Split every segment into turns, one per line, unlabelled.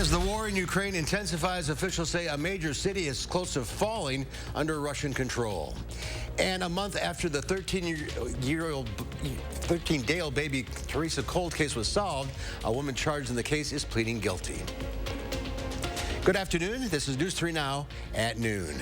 As the war in Ukraine intensifies, officials say a major city is close to falling under Russian control. And a month after the 13-day-old baby Teresa cold case was solved, a woman charged in the case is pleading guilty. Good afternoon. This is News 3 Now at noon.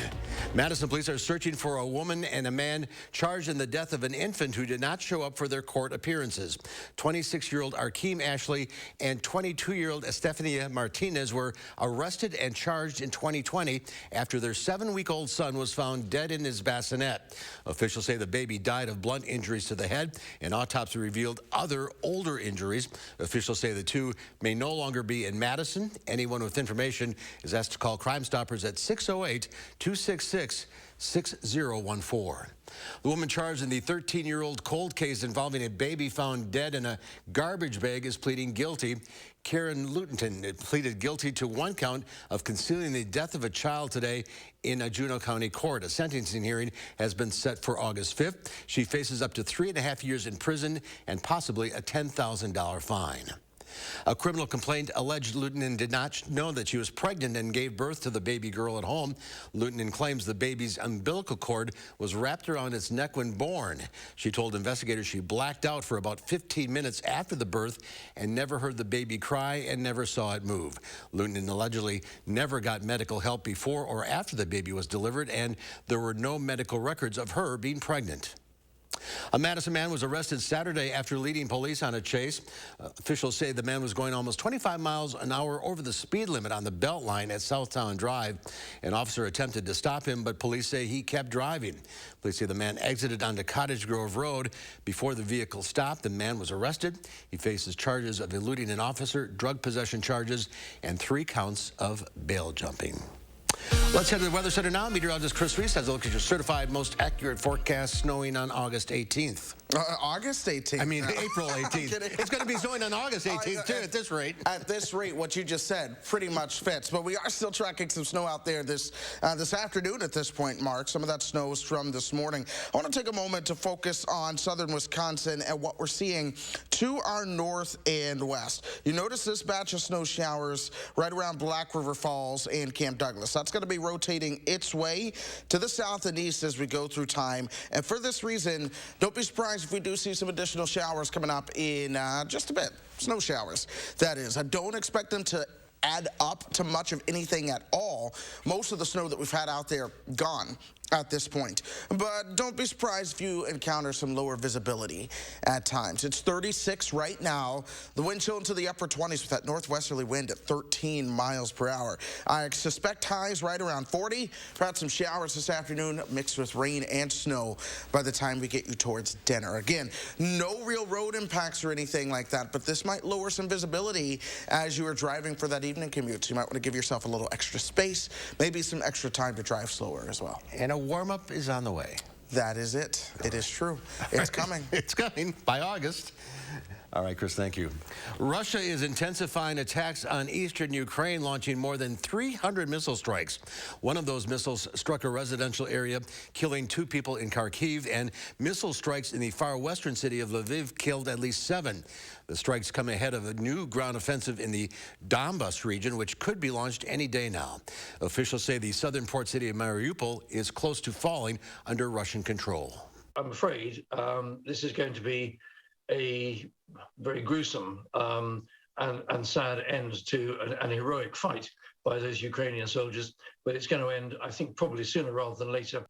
Madison police are searching for a woman and a man charged in the death of an infant who did not show up for their court appearances. 26-year-old Arkeem Ashley and 22-year-old Estefania Martinez were arrested and charged in 2020 after their 7-week-old son was found dead in his bassinet. Officials say the baby died of blunt injuries to the head. An autopsy revealed other older injuries. Officials say the two may no longer be in Madison. Anyone with information is asked to call Crime Stoppers at 608-266-6014. The woman charged in the 13-year-old cold case involving a baby found dead in a garbage bag is pleading guilty. Karen Lutenton pleaded guilty to one count of concealing the death of a child today in a Juneau County court. A sentencing hearing has been set for August 5th. She faces up to 3.5 years in prison and possibly a $10,000 fine. A criminal complaint alleged Lutenton did not know that she was pregnant and gave birth to the baby girl at home. Lutenton claims the baby's umbilical cord was wrapped around its neck when born. She told investigators she blacked out for about 15 minutes after the birth and never heard the baby cry and never saw it move. Lutenton allegedly never got medical help before or after the baby was delivered, and there were no medical records of her being pregnant. A Madison man was arrested Saturday after leading police on a chase. Officials say the man was going almost 25 miles an hour over the speed limit on the Beltline at Southtown Drive. An officer attempted to stop him, but police say he kept driving. Police say the man exited onto Cottage Grove Road. Before the vehicle stopped, the man was arrested. He faces charges of eluding an officer, drug possession charges, and 3 counts of bail jumping. Let's head to the Weather Center now. Meteorologist Chris Reese has a look at your certified most accurate forecast snowing on August 18th.
August 18th?
I mean, April 18th. It's going to be snowing on August 18th, too, at this rate.
At this rate, what you just said pretty much fits. But we are still tracking some snow out there this afternoon at this point, Mark. Some of that snow is from this morning. I want to take a moment to focus on southern Wisconsin and what we're seeing to our north and west. You notice this batch of snow showers right around Black River Falls and Camp Douglas. That's going to be rotating its way to the south and east as we go through time. And for this reason, don't be surprised if we do see some additional showers coming up in just a bit. Snow showers, that is. I don't expect them to add up to much of anything at all. Most of the snow that we've had out there gone at this point. But don't be surprised if you encounter some lower visibility at times. It's 36 right now. The wind chill into the upper 20s with that northwesterly wind at 13 miles per hour. I suspect highs right around 40. Perhaps some showers this afternoon mixed with rain and snow by the time we get you towards dinner. Again, no real road impacts or anything like that, but this might lower some visibility as you are driving for that evening commute. So you might want to give yourself a little extra space, maybe some extra time to drive slower as well.
And a warm-up is on the way.
That is it. It is true. It's coming.
It's coming by August. All right, Chris, thank you. Russia is intensifying attacks on eastern Ukraine, launching more than 300 missile strikes. One of those missiles struck a residential area, killing 2 people in Kharkiv, and missile strikes in the far western city of Lviv killed at least 7. The strikes come ahead of a new ground offensive in the Donbas region, which could be launched any day now. Officials say the southern port city of Mariupol is close to falling under Russian control.
I'm afraid this is going to be a very gruesome and sad end to an heroic fight by those Ukrainian soldiers, but it's going to end, I think, probably sooner rather than later.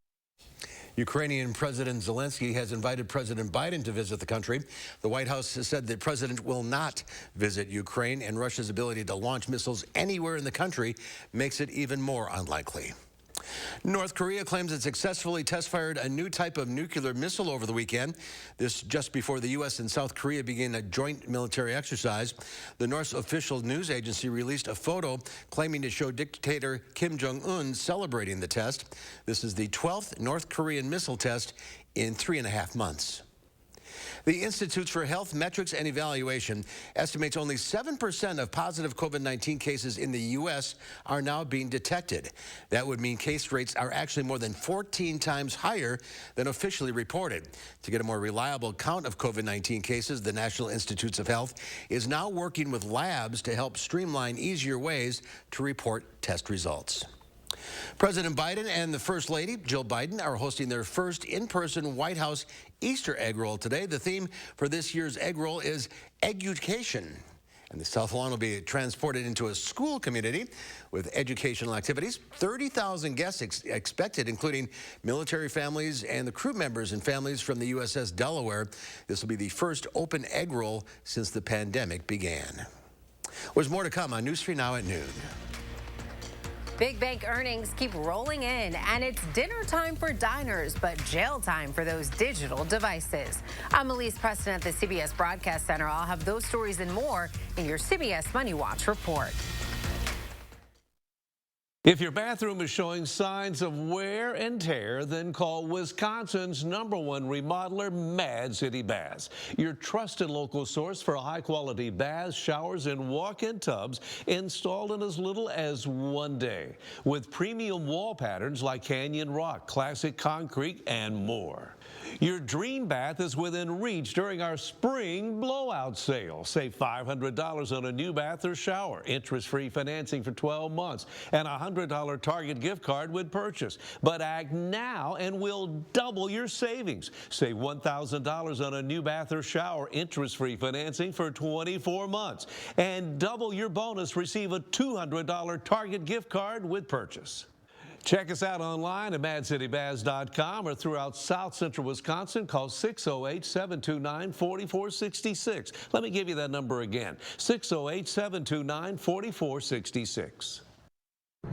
Ukrainian President Zelensky has invited President Biden to visit the country. The White House has said the president will not visit Ukraine, and Russia's ability to launch missiles anywhere in the country makes it even more unlikely. North Korea claims it successfully test-fired a new type of nuclear missile over the weekend. This just before the U.S. and South Korea began a joint military exercise. The North's official news agency released a photo claiming to show dictator Kim Jong-un celebrating the test. This is the 12th North Korean missile test in 3.5 months. The Institutes for Health Metrics and Evaluation estimates only 7% of positive COVID-19 cases in the U.S. are now being detected. That would mean case rates are actually more than 14 times higher than officially reported. To get a more reliable count of COVID-19 cases, the National Institutes of Health is now working with labs to help streamline easier ways to report test results. President Biden and the First Lady, Jill Biden, are hosting their first in-person White House Easter egg roll today. The theme for this year's egg roll is education. And the South Lawn will be transported into a school community with educational activities. 30,000 guests expected, including military families and the crew members and families from the USS Delaware. This will be the first open egg roll since the pandemic began. There's more to come on News 3 Now at noon.
Big bank earnings keep rolling in, and it's dinner time for diners, but jail time for those digital devices. I'm Elise Preston at the CBS Broadcast Center. I'll have those stories and more in your CBS Money Watch report.
If your bathroom is showing signs of wear and tear, then call Wisconsin's #1 remodeler, Mad City Baths. Your trusted local source for high-quality baths, showers, and walk-in tubs installed in as little as 1 day. With premium wall patterns like Canyon Rock, Classic Concrete, and more. Your dream bath is within reach during our spring blowout sale. Save $500 on a new bath or shower, interest-free financing for 12 months, and a $100 Target gift card with purchase. But act now and we'll double your savings. Save $1,000 on a new bath or shower, interest-free financing for 24 months. And double your bonus, receive a $200 Target gift card with purchase. Check us out online at madcitybaths.com or throughout South Central Wisconsin. Call 608-729-4466. Let me give you that number again, 608-729-4466.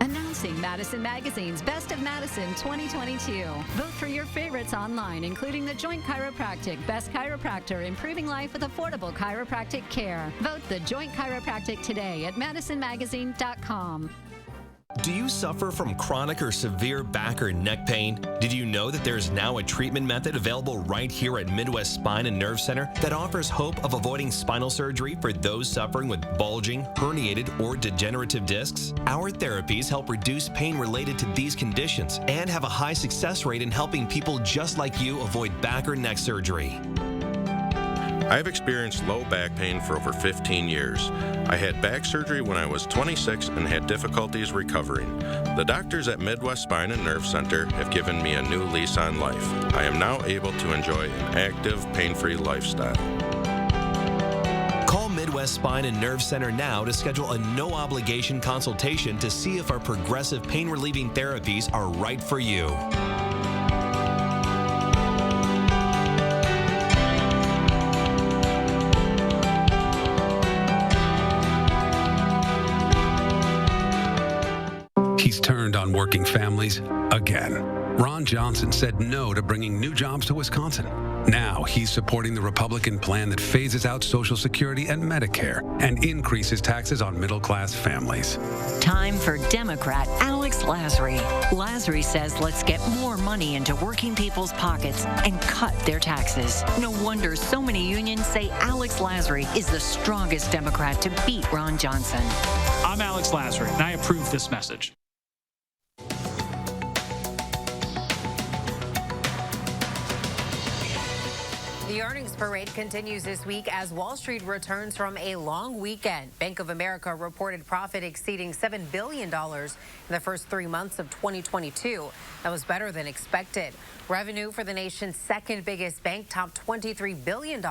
Announcing Madison Magazine's Best of Madison 2022. Vote for your favorites online, including The Joint Chiropractic, Best Chiropractor, Improving Life with Affordable Chiropractic Care. Vote The Joint Chiropractic today at madisonmagazine.com.
Do you suffer from chronic or severe back or neck pain? Did you know that there is now a treatment method available right here at Midwest Spine and Nerve Center that offers hope of avoiding spinal surgery for those suffering with bulging, herniated, or degenerative discs? Our therapies help reduce pain related to these conditions and have a high success rate in helping people just like you avoid back or neck surgery.
I've experienced low back pain for over 15 years. I had back surgery when I was 26 and had difficulties recovering. The doctors at Midwest Spine and Nerve Center have given me a new lease on life. I am now able to enjoy an active, pain-free lifestyle.
Call Midwest Spine and Nerve Center now to schedule a no-obligation consultation to see if our progressive pain-relieving therapies are right for you.
He's turned on working families again. Ron Johnson said no to bringing new jobs to Wisconsin. Now he's supporting the Republican plan that phases out Social Security and Medicare and increases taxes on middle-class families.
Time for Democrat Alex Lasry. Lasry says let's get more money into working people's pockets and cut their taxes. No wonder so many unions say Alex Lasry is the strongest Democrat to beat Ron Johnson.
I'm Alex Lasry, and I approve this message.
The earnings parade continues this week as Wall Street returns from a long weekend. Bank of America reported profit exceeding $7 billion in the first 3 months of 2022. That was better than expected. Revenue for the nation's second biggest bank topped $23 billion,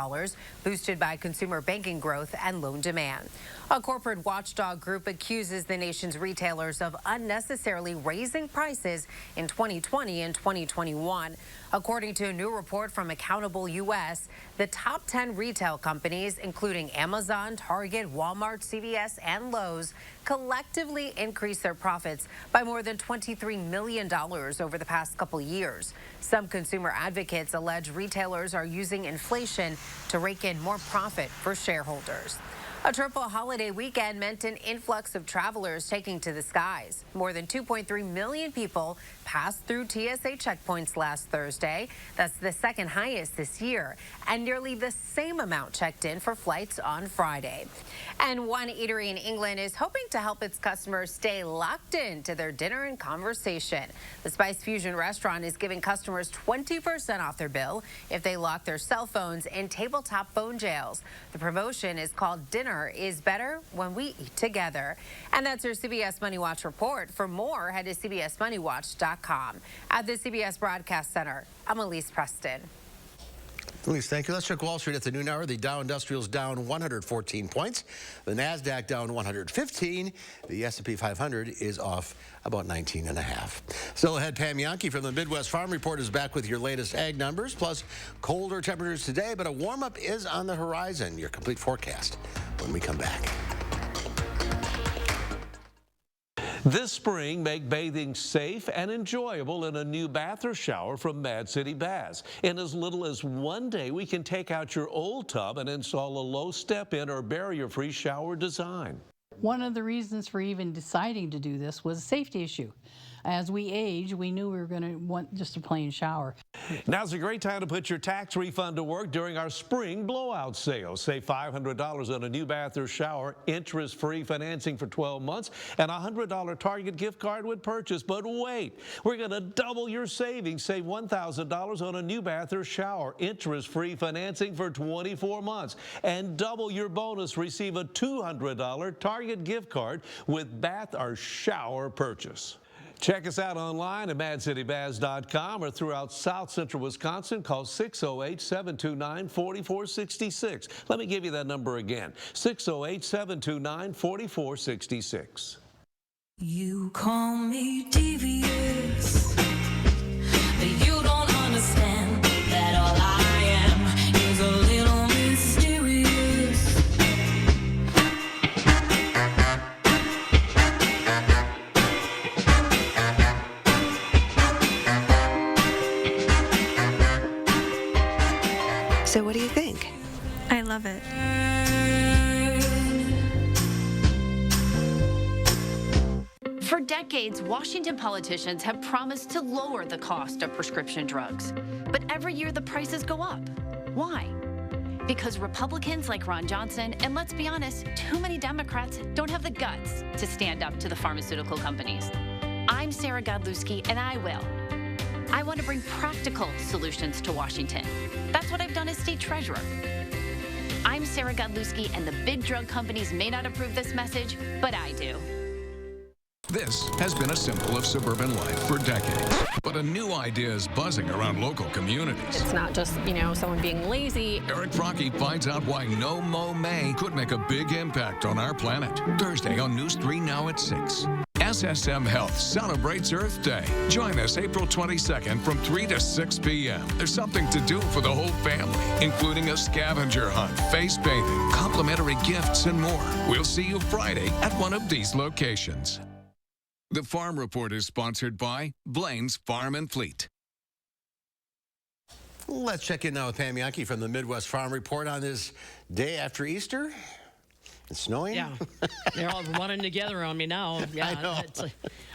boosted by consumer banking growth and loan demand. A corporate watchdog group accuses the nation's retailers of unnecessarily raising prices in 2020 and 2021. According to a new report from Accountable U.S., the top 10 retail companies, including Amazon, Target, Walmart, CVS, and Lowe's, collectively increased their profits by more than $23 million over the past couple years. Some consumer advocates allege retailers are using inflation to rake in more profit for shareholders. A triple holiday weekend meant an influx of travelers taking to the skies. More than 2.3 million people passed through TSA checkpoints last Thursday. That's the second highest this year, and nearly the same amount checked in for flights on Friday. And one eatery in England is hoping to help its customers stay locked in to their dinner and conversation. The Spice Fusion restaurant is giving customers 20% off their bill if they lock their cell phones in tabletop phone jails. The promotion is called Dinner is Better When We Eat Together. And that's your CBS Money Watch report. For more, head to cbsmoneywatch.com. At the CBS Broadcast Center, I'm Elise Preston.
Elise, thank you. Let's check Wall Street at the noon hour. The Dow Industrial's down 114 points. The NASDAQ down 115. The S&P 500 is off about 19.5. Still ahead, Pam Yankee from the Midwest Farm Report is back with your latest ag numbers, plus colder temperatures today, but a warm-up is on the horizon. Your complete forecast when we come back.
This spring, make bathing safe and enjoyable in a new bath or shower from Mad City Baths. In as little as one day, we can take out your old tub and install a low step-in or barrier-free shower design.
One of the reasons for even deciding to do this was a safety issue. As we age, we knew we were going to want just a plain shower.
Now's a great time to put your tax refund to work during our spring blowout sale. Save $500 on a new bath or shower, interest-free financing for 12 months, and a $100 Target gift card with purchase. But wait, we're going to double your savings. Save $1,000 on a new bath or shower, interest-free financing for 24 months, and double your bonus. Receive a $200 Target gift card with bath or shower purchase. Check us out online at madcitybaths.com or throughout South Central Wisconsin. Call 608-729-4466. Let me give you that number again, 608-729-4466.
You call me devious, but you don't understand that all I am is a little mysterious.
So what do you think?
I love it.
For decades, Washington politicians have promised to lower the cost of prescription drugs. But every year the prices go up. Why? Because Republicans like Ron Johnson, and let's be honest, too many Democrats don't have the guts to stand up to the pharmaceutical companies. I'm Sarah Godlewski, and I will. I want to bring practical solutions to Washington. That's what I've done as state treasurer. I'm Sarah Godlewski, and the big drug companies may not approve this message, but I do.
This has been a symbol of suburban life for decades, but a new idea is buzzing around local communities.
It's not just, someone being lazy.
Eric Frocky finds out why No Mow May could make a big impact on our planet. Thursday on News 3 now at 6. SSM Health celebrates Earth Day. Join us April 22nd from 3 to 6 p.m. There's something to do for the whole family, including a scavenger hunt, face painting, complimentary gifts, and more. We'll see you Friday at one of these locations. The Farm Report is sponsored by Blaine's Farm and Fleet.
Let's check in now with Pam Yankee from the Midwest Farm Report on this day after Easter. It's snowing?
Yeah, they're all running together on me now. Yeah,
I know.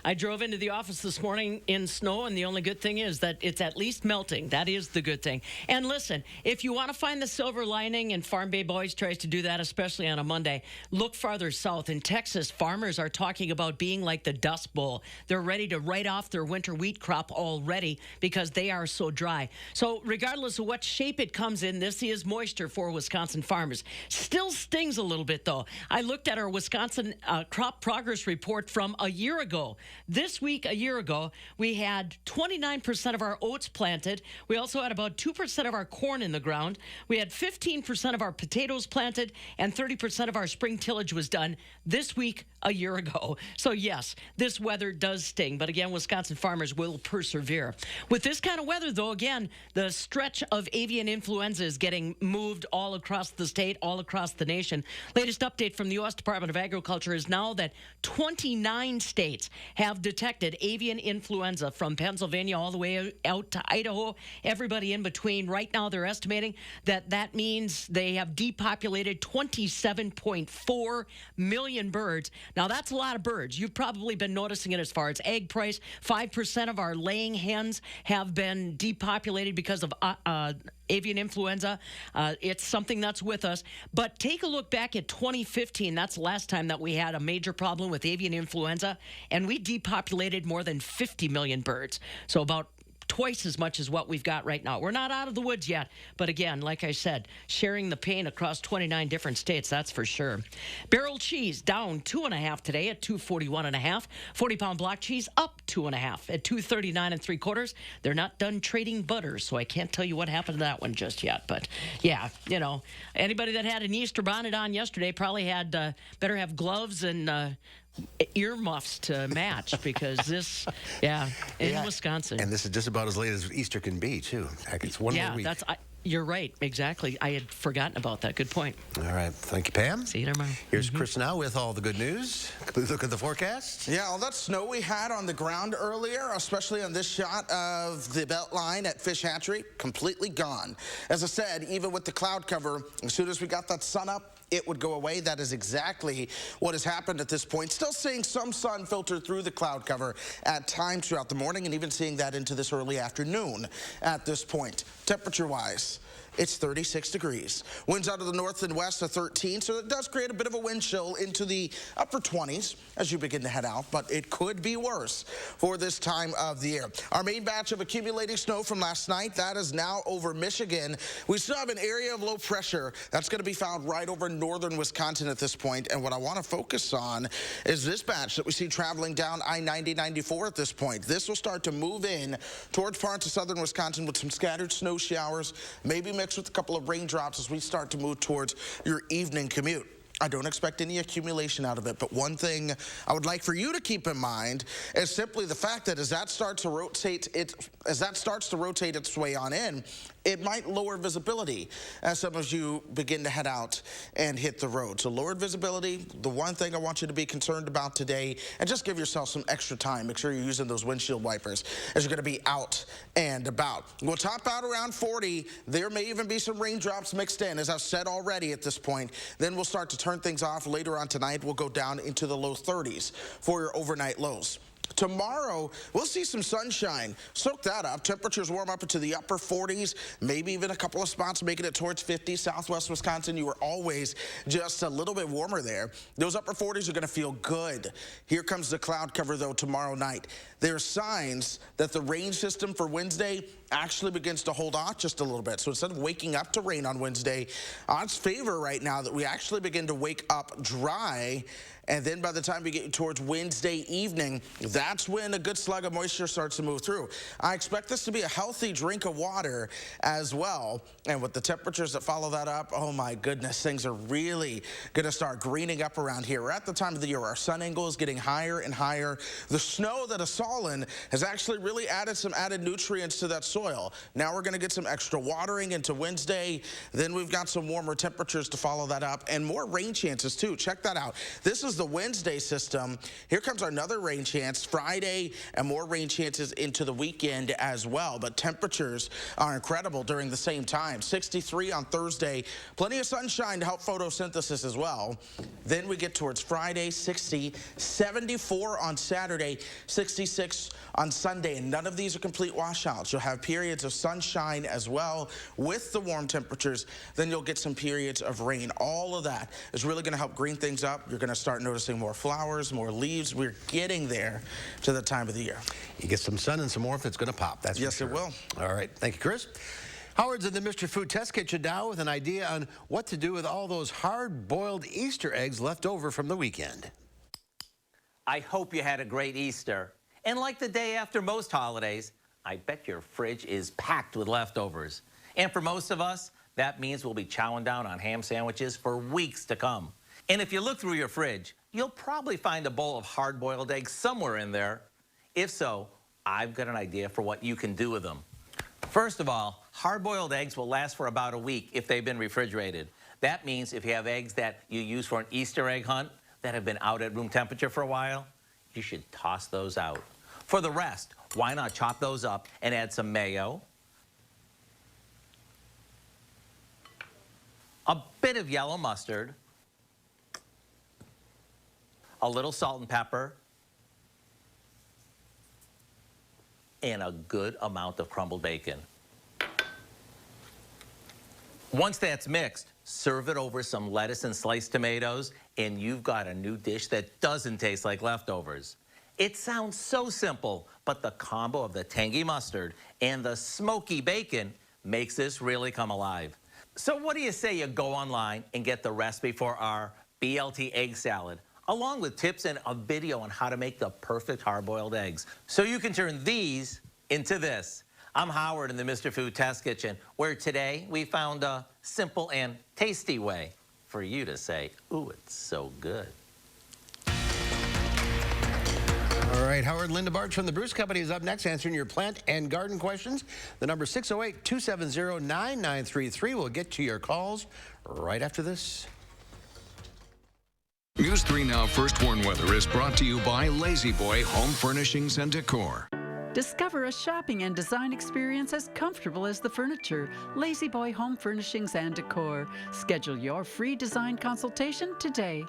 I drove into the office this morning in snow, and the only good thing is that it's at least melting. That is the good thing. And listen, if you want to find the silver lining, and Farm Babe always tries to do that, especially on a Monday, look farther south. In Texas, farmers are talking about being like the Dust Bowl. They're ready to write off their winter wheat crop already because they are so dry. So regardless of what shape it comes in, this is moisture for Wisconsin farmers. Still stings a little bit, though. I looked at our Wisconsin crop progress report from a year ago. This week, a year ago, we had 29% of our oats planted. We also had about 2% of our corn in the ground. We had 15% of our potatoes planted, and 30% of our spring tillage was done this week, a year ago. So yes, this weather does sting, but again, Wisconsin farmers will persevere. With this kind of weather, though, again, the stretch of avian influenza is getting moved all across the state, all across the nation. Latest update update from the U.S. Department of Agriculture is now that 29 states have detected avian influenza from Pennsylvania all the way out to Idaho, everybody in between. Right now, they're estimating that means they have depopulated 27.4 million birds. Now, that's a lot of birds. You've probably been noticing it as far as egg price. 5% of our laying hens have been depopulated because of avian influenza. It's something that's with us. But take a look back at 2015. That's the last time that we had a major problem with avian influenza, and we depopulated more than 50 million birds. So about twice as much as what we've got right now. We're not out of the woods yet, but again, like I said, sharing the pain across 29 different states, that's for sure. Barrel cheese down 2.5 today at $2.41.5. 40-pound block cheese up 2.5 at $2.39 3/4. They're not done trading butter, so I can't tell you what happened to that one just yet. But yeah, you know, anybody that had an Easter bonnet on yesterday probably had better have gloves and earmuffs to match, because this, in Wisconsin.
And this is just about as late as Easter can be, too. Heck, it's one more week.
You're right, exactly. I had forgotten about that. Good point.
All right. Thank you, Pam.
See you tomorrow.
Here's Chris now with all the good news. Complete look at the forecast.
Yeah, all that snow we had on the ground earlier, especially on this shot of the belt line at Fish Hatchery, completely gone. As I said, even with the cloud cover, as soon as we got that sun up, it would go away. That is exactly what has happened at this point. Still seeing some sun filter through the cloud cover at times throughout the morning, and even seeing that into this early afternoon at this point. Temperature-wise, it's 36 degrees. Winds out of the north and west are 13, so it does create a bit of a wind chill into the upper 20s as you begin to head out, but it could be worse for this time of the year. Our main batch of accumulating snow from last night, that is now over Michigan. We still have an area of low pressure that's going to be found right over northern Wisconsin at this point, and what I want to focus on is this batch that we see traveling down I-90-94 at this point. This will start to move in towards parts of southern Wisconsin with some scattered snow showers, maybe mixed with a couple of raindrops as we start to move towards your evening commute. I don't expect any accumulation out of it, but one thing I would like for you to keep in mind is simply the fact that as that starts to rotate its way on in, it might lower visibility as some of you begin to head out and hit the road. So lowered visibility, the one thing I want you to be concerned about today, and just give yourself some extra time. Make sure you're using those windshield wipers as you're going to be out and about. We'll top out around 40. There may even be some raindrops mixed in, as I've said already at this point. Then we'll start to turn things off later on tonight. We'll go down into the low 30s for your overnight lows. Tomorrow, we'll see some sunshine. Soak that up. Temperatures warm up into the upper 40s, maybe even a couple of spots making it towards 50. Southwest Wisconsin, you are always just a little bit warmer there. Those upper 40s are going to feel good. Here comes the cloud cover, though, tomorrow night. There are signs that the rain system for Wednesday actually begins to hold off just a little bit. So instead of waking up to rain on Wednesday, odds favor right now that we actually begin to wake up dry. And then by the time we get towards Wednesday evening, that's when a good slug of moisture starts to move through. I expect this to be a healthy drink of water as well. And with the temperatures that follow that up, oh my goodness, things are really going to start greening up around here. We're at the time of the year where our sun angle is getting higher and higher. The snow that has fallen has actually really added some added nutrients to that soil. Now we're going to get some extra watering into Wednesday. Then we've got some warmer temperatures to follow that up and more rain chances too. Check that out. This is the Wednesday system. Here comes another rain chance Friday, and more rain chances into the weekend as well. But temperatures are incredible during the same time. 63 on Thursday. Plenty of sunshine to help photosynthesis as well. Then we get towards Friday, 60, 74 on Saturday, 66 on Sunday. And none of these are complete washouts. You'll have periods of sunshine as well with the warm temperatures. Then you'll get some periods of rain. All of that is really going to help green things up. You're going to start noticing more flowers, more leaves. We're getting there to the time of the year.
You get some sun and some warmth, it's going to pop. That's
yes,
for sure.
It will.
All right. Thank you, Chris. Howard's in the Mr. Food Test Kitchen now with an idea on what to do with all those hard-boiled Easter eggs left over from the weekend.
I hope you had a great Easter. And like the day after most holidays, I bet your fridge is packed with leftovers. And for most of us, that means we'll be chowing down on ham sandwiches for weeks to come. And if you look through your fridge, you'll probably find a bowl of hard-boiled eggs somewhere in there. If so, I've got an idea for what you can do with them. First of all, hard-boiled eggs will last for about a week if they've been refrigerated. That means if you have eggs that you use for an Easter egg hunt that have been out at room temperature for a while, you should toss those out. For the rest, why not chop those up and add some mayo, a bit of yellow mustard, a little salt and pepper, and a good amount of crumbled bacon. Once that's mixed, serve it over some lettuce and sliced tomatoes, and you've got a new dish that doesn't taste like leftovers. It sounds so simple, but the combo of the tangy mustard and the smoky bacon makes this really come alive. So what do you say you go online and get the recipe for our BLT egg salad, along with tips and a video on how to make the perfect hard-boiled eggs, so you can turn these into this. I'm Howard in the Mr. Food Test Kitchen, where today we found a simple and tasty way for you to say, ooh, it's so good.
All right, Howard, Linda Barch from the Bruce Company is up next answering your plant and garden questions. The number 608-270-9933. We'll get to your calls right after this.
News 3 Now First Warn Weather is brought to you by Lazy Boy Home Furnishings and Decor.
Discover a shopping and design experience as comfortable as the furniture. Lazy Boy Home Furnishings and Decor. Schedule your free design consultation today.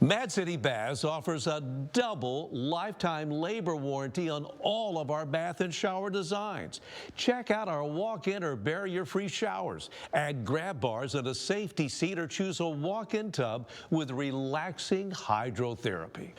Mad City Baths offers a double lifetime labor warranty on all of our bath and shower designs. Check out our walk-in or barrier-free showers. Add grab bars and a safety seat, or choose a walk-in tub with relaxing hydrotherapy.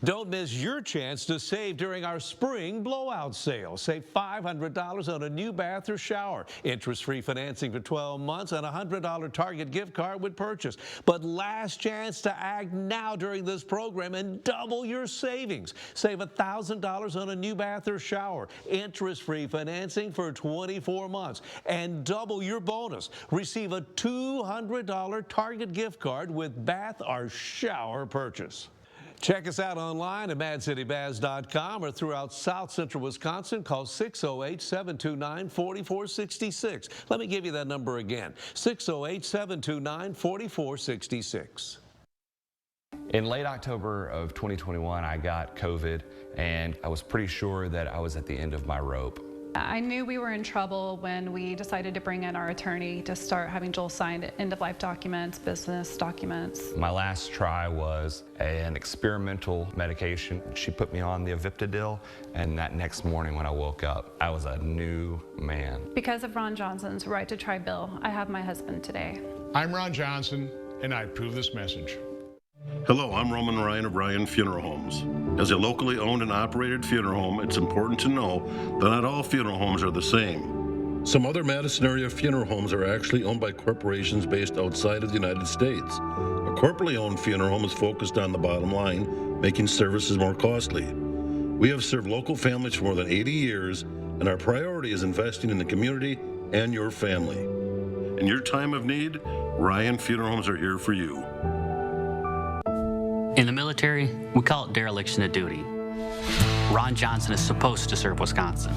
Don't miss your chance to save during our spring blowout sale. Save $500 on a new bath or shower. Interest-free financing for 12 months and a $100 Target gift card with purchase. But last chance to act now during this program and double your savings. Save $1,000 on a new bath or shower. Interest-free financing for 24 months and double your bonus. Receive a $200 Target gift card with bath or shower purchase. Check us out online at madcitybaths.com or throughout South Central Wisconsin. Call 608-729-4466. Let me give you that number again, 608-729-4466.
In late October of 2021, I got COVID, and I was pretty sure that I was at the end of my rope.
I knew we were in trouble when we decided to bring in our attorney to start having Joel sign end-of-life documents, business documents.
My last try was an experimental medication. She put me on the Aviptadil, and that next morning when I woke up, I was a new man.
Because of Ron Johnson's right to try bill, I have my husband today.
I'm Ron Johnson, and I approve this message.
Hello, I'm Roman Ryan of Ryan Funeral Homes. As a locally owned and operated funeral home, it's important to know that not all funeral homes are the same. Some other Madison area funeral homes are actually owned by corporations based outside of the United States. A corporately owned funeral home is focused on the bottom line, making services more costly. We have served local families for more than 80 years, and our priority is investing in the community and your family. In your time of need, Ryan Funeral Homes are here for you.
In the military, we call it dereliction of duty. Ron Johnson is supposed to serve Wisconsin.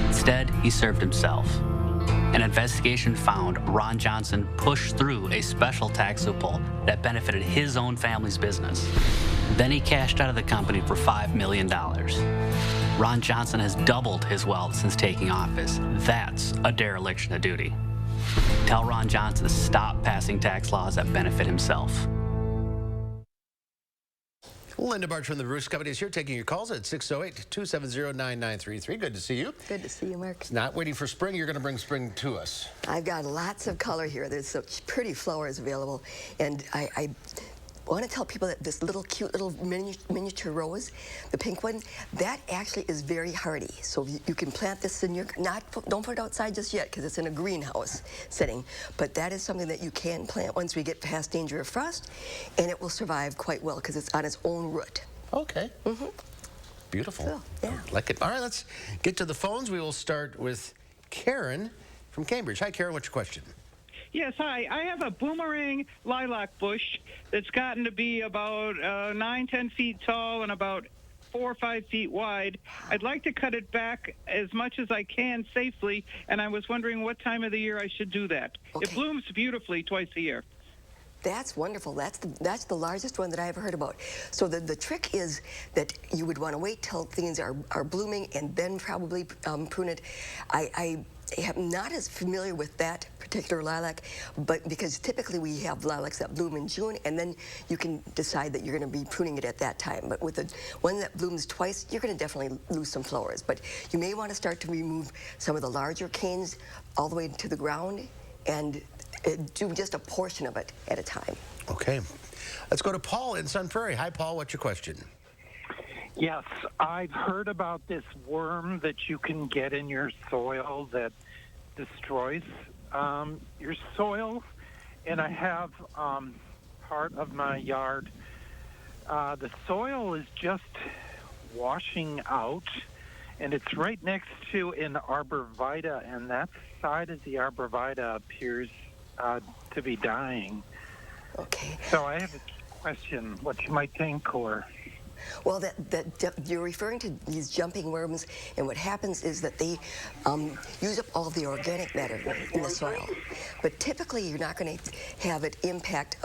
Instead, he served himself. An investigation found Ron Johnson pushed through a special tax loophole that benefited his own family's business. Then he cashed out of the company for $5 million. Ron Johnson has doubled his wealth since taking office. That's a dereliction of duty. Tell Ron Johnson to stop passing tax laws that benefit himself.
Linda Barch from the Bruce Company is here taking your calls at 608-270-9933. Good to see you.
Good to see you, Mark.
Not waiting for spring. You're going to bring spring to us.
I've got lots of color here. There's some pretty flowers available. And I want to tell people that this little cute little miniature rose, the pink one, that actually is very hardy. So you can plant this in your, don't put it outside just yet because it's in a greenhouse setting. But that is something that you can plant once we get past danger of frost, and it will survive quite well because it's on its own root.
Okay.
Mm-hmm.
Beautiful.
So, yeah.
I like it. All right, let's get to the phones. We will start with Karen from Cambridge. Hi, Karen. What's your question?
Yes, hi. I have a boomerang lilac bush that's gotten to be about 9-10 feet tall and about 4 or 5 feet wide. I'd like to cut it back as much as I can safely, and I was wondering what time of the year I should do that.
Okay.
It blooms beautifully twice a year.
That's wonderful. That's the largest one that I ever heard about. So the trick is that you would want to wait till things are blooming and then probably prune it. I am not as familiar with that particular lilac, but because typically we have lilacs that bloom in June, and then you can decide that you're going to be pruning it at that time. But with the one that blooms twice, you're going to definitely lose some flowers. But you may want to start to remove some of the larger canes all the way to the ground and do just a portion of it at a time.
Okay. Let's go to Paul in Sun Prairie. Hi, Paul. What's your question?
Yes, I've heard about this worm that you can get in your soil that destroys your soil, and I have part of my yard. The soil is just washing out, and it's right next to an arborvitae, and that side of the arborvitae appears to be dying.
Okay.
So I have a question, what you might think, or...
Well, you're referring to these jumping worms, and what happens is that they use up all the organic matter in the soil. But typically, you're not going to have it impact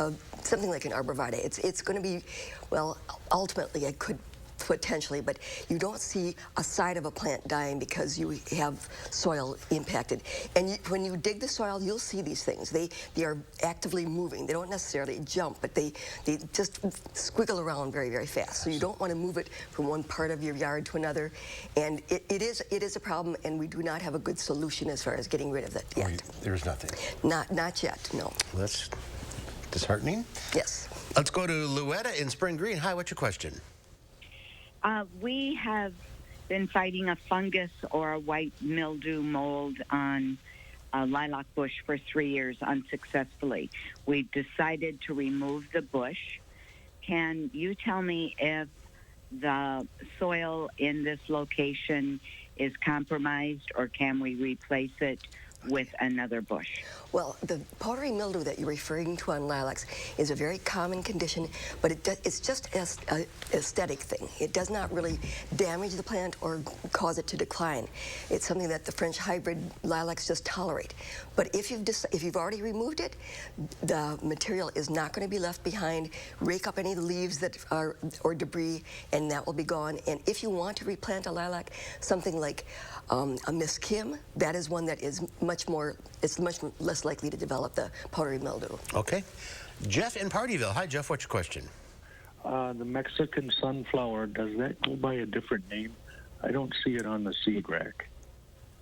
something like an arborvitae. It's going to be, well, ultimately, it could potentially, but you don't see a side of a plant dying because you have soil impacted. And when you dig the soil, you'll see these things. They are actively moving. They don't necessarily jump, but they just squiggle around very, very fast. So you don't want to move it from one part of your yard to another. And it is a problem, and we do not have a good solution as far as getting rid of it yet.
There's nothing.
Not yet, no.
That's disheartening.
Yes.
Let's go to Luetta in Spring Green. Hi, what's your question?
We have been fighting a fungus or a white mildew mold on a lilac bush for 3 years unsuccessfully. We decided to remove the bush. Can you tell me if the soil in this location is compromised, or can we replace it with another bush?
Well, the powdery mildew that you're referring to on lilacs is a very common condition, but it's just an aesthetic thing. It does not really damage the plant or cause it to decline. It's something that the French hybrid lilacs just tolerate. But if you've already removed it, the material is not going to be left behind. Rake up any leaves that are or debris, and that will be gone. And if you want to replant a lilac, something like a Miss Kim, that is one that is much less likely to develop the powdery mildew.
Okay. Jeff in Partyville. Hi, Jeff. What's your question?
The Mexican sunflower, does that go by a different name? I don't see it on the seed rack.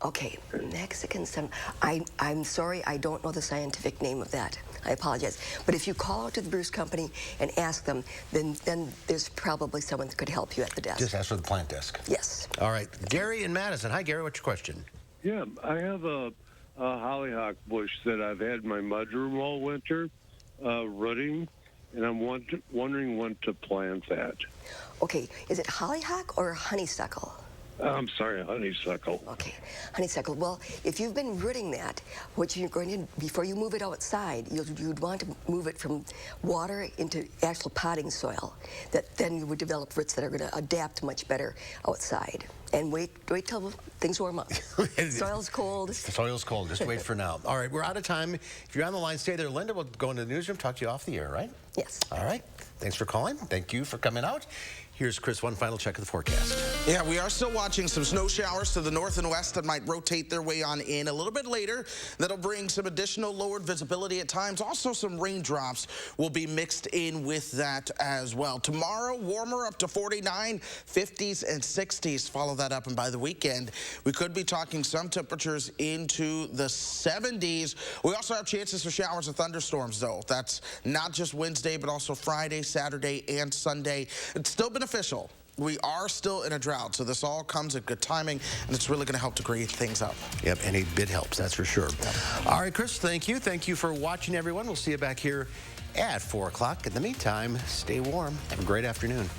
Okay, Mexican sun. I'm sorry, I don't know the scientific name of that. I apologize. But if you call out to the Bruce Company and ask them, then there's probably someone that could help you at the desk.
Just ask for the plant desk.
Yes.
All right. Gary in Madison. Hi, Gary. What's your question?
Yeah, I have a hollyhock bush that I've had in my mudroom all winter, rooting, and I'm wondering when to plant that.
Okay, is it hollyhock or honeysuckle?
I'm sorry, honeysuckle.
Okay, honeysuckle. Well, if you've been rooting that, what you're going to, before you move it outside, you'd want to move it from water into actual potting soil. That then you would develop roots that are going to adapt much better outside. And wait till things warm up. Soil's cold.
The soil's cold. Just wait for now. All right, we're out of time. If you're on the line, stay there. Linda will go into the newsroom, talk to you off the air, right?
Yes.
All right. Thanks for calling. Thank you for coming out. Here's Chris, one final check of the forecast.
Yeah, we are still watching some snow showers to the north and west that might rotate their way on in a little bit later. That'll bring some additional lowered visibility at times. Also, some raindrops will be mixed in with that as well. Tomorrow, warmer up to 49, 50s and 60s. Follow that up, and by the weekend, we could be talking some temperatures into the 70s. We also have chances for showers and thunderstorms, though. That's not just Wednesday, but also Friday, Saturday, and Sunday. It's still beneficial. We are still in a drought, so this all comes at good timing, and it's really going to help to grade things up.
Yep, any bit helps, that's for sure. All right, Chris, thank you. Thank you for watching, everyone. We'll see you back here at 4 o'clock. In the meantime, stay warm. Have a great afternoon.